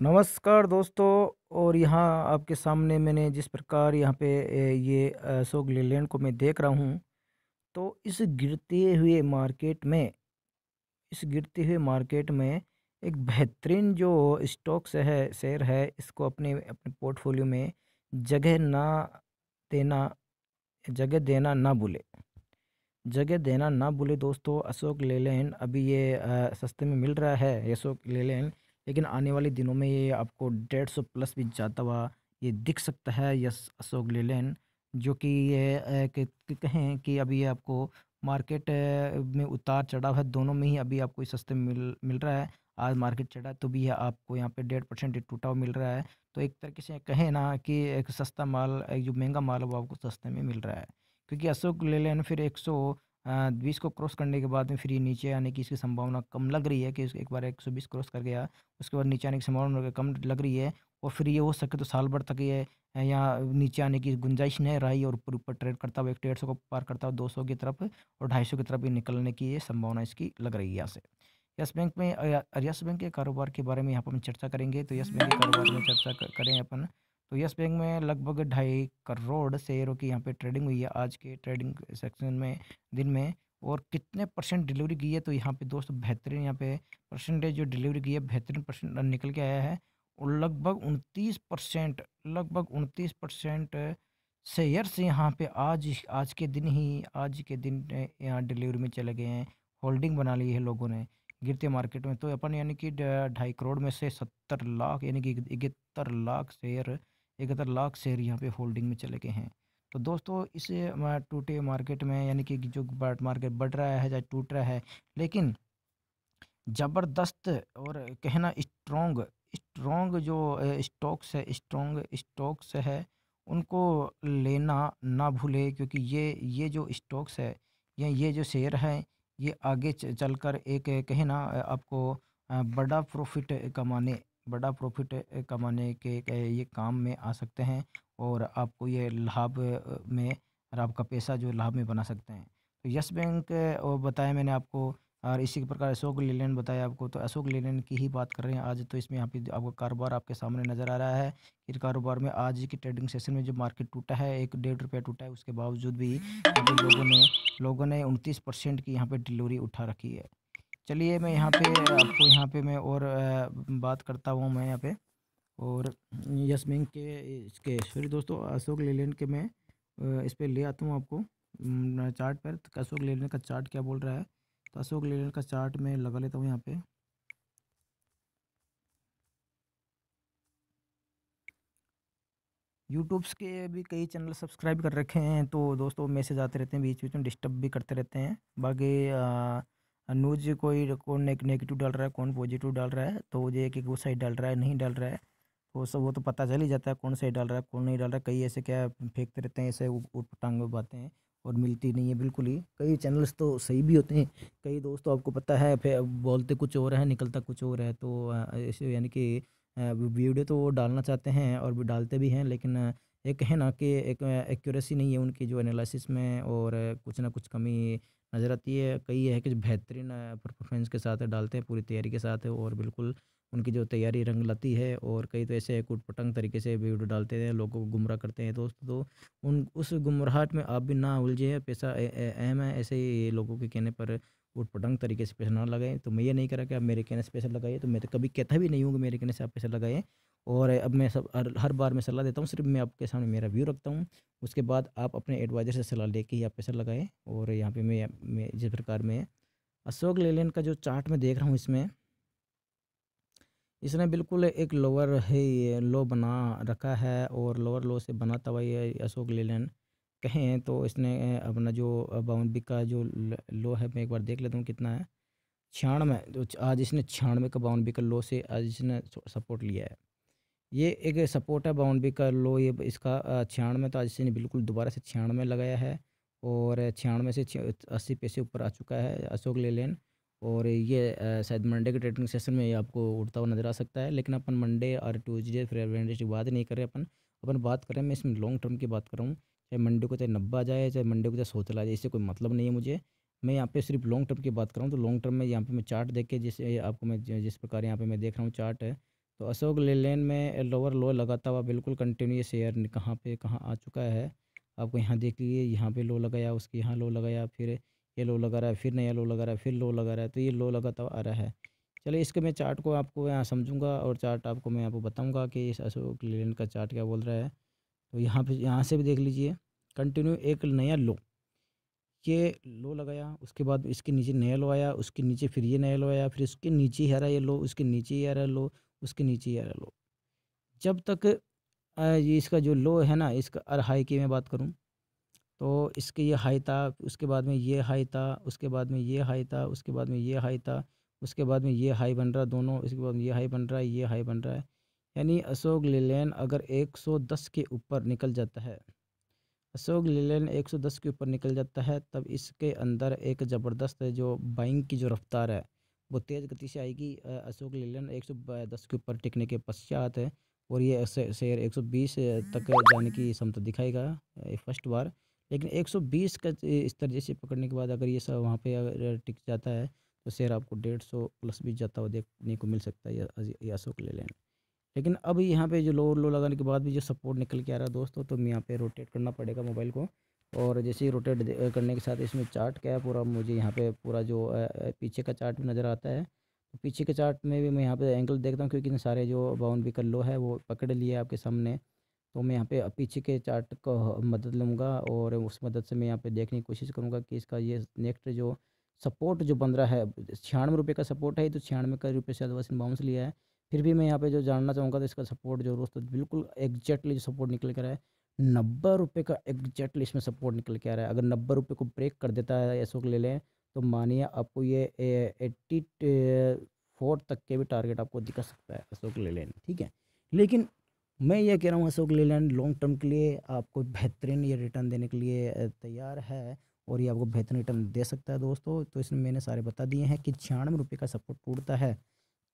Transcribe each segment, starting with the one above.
नमस्कार दोस्तों। और यहाँ आपके सामने मैंने जिस प्रकार यहाँ पे ये अशोक लेलैंड को मैं देख रहा हूँ। तो इस गिरते हुए मार्केट में एक बेहतरीन जो स्टॉक्स है शेयर है, इसको अपने अपने पोर्टफोलियो में जगह ना देना जगह देना ना भूले जगह देना ना भूले दोस्तों। अशोक लेलैंड अभी ये सस्ते में मिल रहा है, ये अशोक लेलैंड। लेकिन आने वाले दिनों में ये आपको 150 प्लस भी जाता हुआ ये दिख सकता है, यस अशोक लेलैंड। जो कि ये कहें कि अभी ये आपको मार्केट में उतार चढ़ाव है, दोनों में ही अभी आपको ये सस्ते में मिल मिल रहा है। आज मार्केट चढ़ा तो भी ये आपको यहाँ पे 1.5% टूटा हुआ मिल रहा है। तो एक तरीके से कहें ना कि एक सस्ता माल, एक जो महंगा माल है वो आपको सस्ते में मिल रहा है। क्योंकि अशोक लेलैंड फिर 120 को क्रॉस करने के बाद में फिर ये नीचे आने की इसकी संभावना कम लग रही है कि एक बार 120 क्रॉस कर गया, उसके बाद नीचे आने की संभावना कम लग रही है। और फिर ये हो सके तो साल भर तक ये यहाँ नीचे आने की गुंजाइश नहीं रही और ऊपर ऊपर ट्रेड करता हुआ 150 को पार करता हुआ 200 की तरफ और 250 की तरफ भी निकलने की ये संभावना इसकी लग रही है यहाँ से। यस बैंक में यस बैंक के कारोबार के बारे में यहाँ पर हम चर्चा करेंगे। तो यस बैंक के कारोबार में चर्चा करें अपन। तो यस बैंक में लगभग 2.5 करोड़ शेयरों की यहाँ पे ट्रेडिंग हुई है आज के ट्रेडिंग सेक्शन में, दिन में। और कितने परसेंट डिलीवरी की है, तो यहाँ पे दोस्तों बेहतरीन यहाँ पे परसेंटेज जो डिलीवरी की है, बेहतरीन परसेंट निकल के आया है। और लगभग 29% शेयर्स यहाँ पे आज के दिन यहाँ डिलीवरी में चले गए हैं, होल्डिंग बना ली है लोगों ने गिरते मार्केट में। तो अपन यानी कि 2.5 करोड़ में से 70 लाख यानी कि 71 लाख शेयर यहाँ पे होल्डिंग में चले गए हैं। तो दोस्तों इस टूटे मार्केट में यानी कि जो मार्केट बढ़ रहा है चाहे टूट रहा है, लेकिन ज़बरदस्त और कहना स्ट्रॉन्ग स्ट्रॉन्ग जो स्टॉक्स है उनको लेना ना भूले। क्योंकि ये जो स्टॉक्स है या ये जो शेयर है, ये आगे चलकर एक कहे ना आपको बड़ा प्रॉफिट कमाने के ये काम में आ सकते हैं। और आपको ये लाभ में और आपका पैसा जो लाभ में बना सकते हैं। तो यस बैंक और बताया मैंने आपको, और इसी के प्रकार अशोक लेलैंड बताया आपको। तो अशोक लेलैंड की ही बात कर रहे हैं आज। तो इसमें यहाँ पे आपको कारोबार आपके सामने नज़र आ रहा है। इस कारोबार में आज की ट्रेडिंग सेशन में जो मार्केट टूटा है, 1 1.5 रुपया टूटा है, उसके बावजूद भी यहाँ पे लोगों ने 29% की यहाँ पे डिलीवरी उठा रखी है। चलिए मैं यहाँ पे आपको यहाँ पे मैं और बात करता हूँ मैं यहाँ पे। और यस बैंक के इसके सॉरी दोस्तों, अशोक लेलैंड के मैं इस पे ले आता हूँ आपको चार्ट पर। तो अशोक लेलैंड का चार्ट क्या बोल रहा है, तो अशोक लेलैंड का चार्ट मैं लगा लेता हूँ यहाँ पे। यूट्यूब्स के भी कई चैनल सब्सक्राइब कर रखे हैं, तो दोस्तों मैसेज आते रहते हैं, बीच बीच में डिस्टर्ब भी करते रहते हैं। बाकी न्यूज कोई कौन नेगेटिव डाल रहा है, कौन पॉजिटिव डाल रहा है, तो ये कि वो सही डाल रहा है नहीं डाल रहा है, वो तो पता चल ही जाता है कौन सही डाल रहा है कौन नहीं डाल रहा है। कई ऐसे क्या फेंकते रहते हैं, ऐसे उटपटांग बातें हैं और मिलती नहीं है बिल्कुल ही। कई चैनल्स तो सही भी होते हैं, कई दोस्तों आपको पता है फिर बोलते कुछ और है निकलता कुछ और है। तो ऐसे यानी कि वीडियो तो वो डालना चाहते हैं और भी डालते भी हैं, लेकिन एक है ना कि एक एक्यूरेसी नहीं है उनकी जो एनालिसिस में, और कुछ ना कुछ कमी नज़र आती है। कई है कि जो बेहतरीन परफॉर्मेंस के साथ डालते हैं पूरी तैयारी के साथ है, और बिल्कुल उनकी जो तैयारी रंग लाती है। और कई तो ऐसे कुटपटंग तरीके से वीडियो डालते हैं, लोगों को गुमराह करते हैं दोस्त। तो उन उस गुमराहट में आप भी ना उलझे, पैसा अहम है। ऐसे ही लोगों के कहने पर उटपटांग तरीके से पैसा ना लगाएं। तो मैं ये नहीं करा कि आप मेरे कहने से पैसा लगाइए, तो मैं तो कभी कहता भी नहीं हूँ कि मेरे कहने से आप पैसा लगाएं। और अब मैं सब हर बार मैं सलाह देता हूँ, सिर्फ मैं आपके सामने मेरा व्यू रखता हूँ। उसके बाद आप अपने एडवाइज़र से सलाह लेके ही आप पैसा लगाएं। और यहाँ पे मैं जिस प्रकार में अशोक लेलैंड का जो चार्ट में देख रहा हूँ, इसमें इसने बिल्कुल एक लोअर है, ये लो बना रखा है, और लोअर लो से बनाता हुआ ये अशोक लेलैंड कहें तो इसने अपना जो बाउंड्री का जो लो है, मैं एक बार देख लेता हूँ कितना है, 96। तो आज इसने 96 का बाउंड्री का लो से आज इसने सपोर्ट लिया है। ये एक सपोर्ट है बाउंड्री का लो, ये इसका 96। तो आज इसने बिल्कुल दोबारा से 96 लगाया है, और 96 से 80 पैसे ऊपर आ चुका है अशोक लेलैंड। और ये शायद मंडे के ट्रेडिंग सेशन में ये आपको उड़ता हुआ नज़र आ सकता है। लेकिन अपन मंडे और ट्यूसडे फिर वेडनेसडे की बात नहीं कर रहे, अपन बात करें, मैं इसमें लॉन्ग टर्म की बात कर रहा हूँ। चाहे मंडे को चाहे 90 आ जाए, चाहे मंडे को चाहे 100 चला जाए, इससे कोई मतलब नहीं है मुझे। मैं यहाँ पे सिर्फ लॉन्ग टर्म की बात कर रहा हूँ। तो लॉन्ग टर्म में यहाँ पे मैं चार्ट देख के, जिसे आपको मैं जिस प्रकार यहाँ पे मैं देख रहा हूँ चार्ट है, तो अशोक लेलैंड में लोअर लो लगाता हुआ बिल्कुल कंटिन्यू ये शेयर कहाँ पे कहाँ आ चुका है, आपको यहाँ देख लीजिए। यहाँ पे लो लगाया, उसके यहाँ लो लगाया, फिर ये लो लगा रहा है, फिर नया लो लगा रहा है, फिर लो लगा रहा है, तो ये लो लगाता हुआ आ रहा है। चलिए इसके मैं चार्ट को आपको यहाँ समझूंगा और चार्ट आपको मैं आपको बताऊंगा कि इस अशोक लेलैंड का चार्ट क्या बोल रहा है। तो यहाँ पे यहाँ से भी देख लीजिए, कंटिन्यू एक नया लो, ये लो लगाया, उसके बाद इसके नीचे नया लो आया, उसके नीचे फिर ये नया लो आया, फिर उसके नीचे ही आ रहा है ये लो, उसके नीचे ही आ रहा है लो, उसके नीचे ही आ रहा है लो। जब तक ये इसका जो लो है ना, इसका हाई की मैं बात करूँ तो इसके ये हाई था, उसके बाद में ये हाई था, उसके बाद में ये हाई था, उसके बाद में ये हाई था, उसके बाद में ये हाई बन रहा है दोनों, इसके बाद में ये हाई बन रहा है, ये हाई बन रहा है। यानी अशोक लेलैंड अगर 110 के ऊपर निकल जाता है, अशोक लीलैंड 110 के ऊपर निकल जाता है, तब इसके अंदर एक ज़बरदस्त जो बाइंग की जो रफ्तार है वो तेज़ गति से आएगी। अशोक लीलैंड 110 के ऊपर टिकने के पश्चात है, और ये शेयर 120 तक जाने की क्षमता दिखाएगा फर्स्ट बार। लेकिन 120 का स्तर जैसे पकड़ने के बाद अगर ये सब वहाँ पे अगर टिक जाता है, तो शेयर आपको 150 प्लस भी जाता हुआ देखने को मिल सकता है ये अशोक लीलैंड। लेकिन अब यहाँ पे जो लो लो लगाने के बाद भी जो सपोर्ट निकल के आ रहा है दोस्तों, तो मैं यहाँ पे रोटेट करना पड़ेगा मोबाइल को। और जैसे ही रोटेट करने के साथ इसमें चार्ट क्या है पूरा, मुझे यहाँ पे पूरा जो पीछे का चार्ट भी नज़र आता है। तो पीछे के चार्ट में भी मैं यहाँ पे एंगल देखता हूँ, क्योंकि इन सारे जो बाउंड बिकल लो है वो पकड़ लिए आपके सामने। तो मैं यहाँ पे पीछे के चार्ट को मदद लूँगा, और उस मदद से मैं यहाँ पे देखने की कोशिश करूँगा कि इसका ये नेक्स्ट जो सपोर्ट जो बन रहा है, 96 रुपये का सपोर्ट है, तो 96 का रुपये से ज़्यादा बाउंस लिया है। फिर भी मैं यहाँ पे जो जानना चाहूँगा, तो इसका सपोर्ट जो दोस्तों बिल्कुल एग्जैक्टली जो सपोर्ट निकल कर आया है, 90 रुपये का एग्जैक्टली इसमें सपोर्ट निकल के आ रहा है। अगर 90 रुपये को ब्रेक कर देता है अशोक ले लें, तो मानिए आपको ये 84 तक के भी टारगेट आपको दिखा सकता है अशोक ले लें, ठीक है। लेकिन मैं ये कह रहा हूँ अशोक लेलैंड लॉन्ग टर्म के लिए आपको बेहतरीन ये रिटर्न देने के लिए तैयार है, और ये आपको बेहतरीन रिटर्न दे सकता है दोस्तों। तो इसमें मैंने सारे बता दिए हैं कि 96 रुपये का सपोर्ट टूटता है,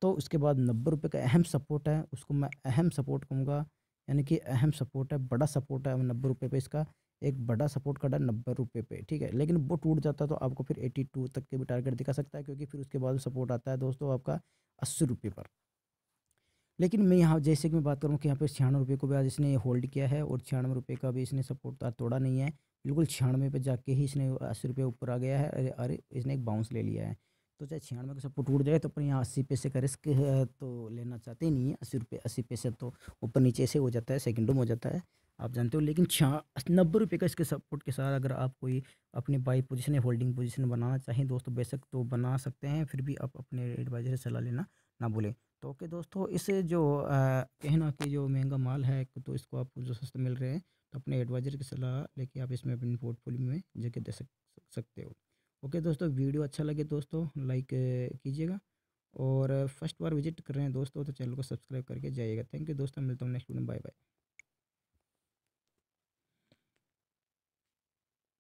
तो उसके बाद 90 रुपये का अहम सपोर्ट है, उसको मैं अहम सपोर्ट कहूँगा। यानी कि अहम सपोर्ट है, बड़ा सपोर्ट है 90 रुपये पे इसका, एक बड़ा सपोर्ट खड़ा है 90 रुपये पे, ठीक है। लेकिन वो टूट जाता है तो आपको फिर 82 तक के भी टारगेट दिखा सकता है, क्योंकि फिर उसके बाद सपोर्ट आता है दोस्तों आपका 80 रुपये पर। लेकिन मैं यहाँ जैसे कि मैं बात करूँ कि यहाँ पे 96 रुपये को भी आज इसने होल्ड किया है, और 96 रुपये का भी इसने सपोर्ट तोड़ा नहीं है। बिल्कुल 96 पे जाके ही इसने 80 रुपये ऊपर आ गया है, अरे अरे इसने एक बाउंस ले लिया है। तो चाहे 96 का सपोर्ट टूट जाए, तो अपन यहाँ 80 पैसे का रिस्क है तो लेना चाहते ही नहीं है। 80 रुपये 80 पैसे तो ऊपर नीचे से हो जाता है, सेकेंडों में हो जाता है, आप जानते हो। लेकिन 90 रुपये का इसके सपोर्ट के साथ अगर आप कोई अपनी बाई पोजीशन या होल्डिंग पोजीशन बनाना चाहें दोस्तों, बेशक तो बना सकते हैं। फिर भी आप अपने एडवाइजर से सलाह लेना ना भूलें। तो ओके दोस्तों, इस जो कहना कि जो महंगा माल है, तो इसको आपको जो सस्ते मिल रहे हैं, तो अपने एडवाइज़र की सलाह लेके आप इसमें अपनी पोर्टफोलियो में जगह दे सकते हो। ओके दोस्तों, वीडियो अच्छा लगे दोस्तों लाइक कीजिएगा, और फर्स्ट बार विजिट कर रहे हैं दोस्तों, तो चैनल को सब्सक्राइब करके जाइएगा। थैंक यू दोस्तों, मिलता हूँ नेक्स्ट वीडियो में, बाय बाय।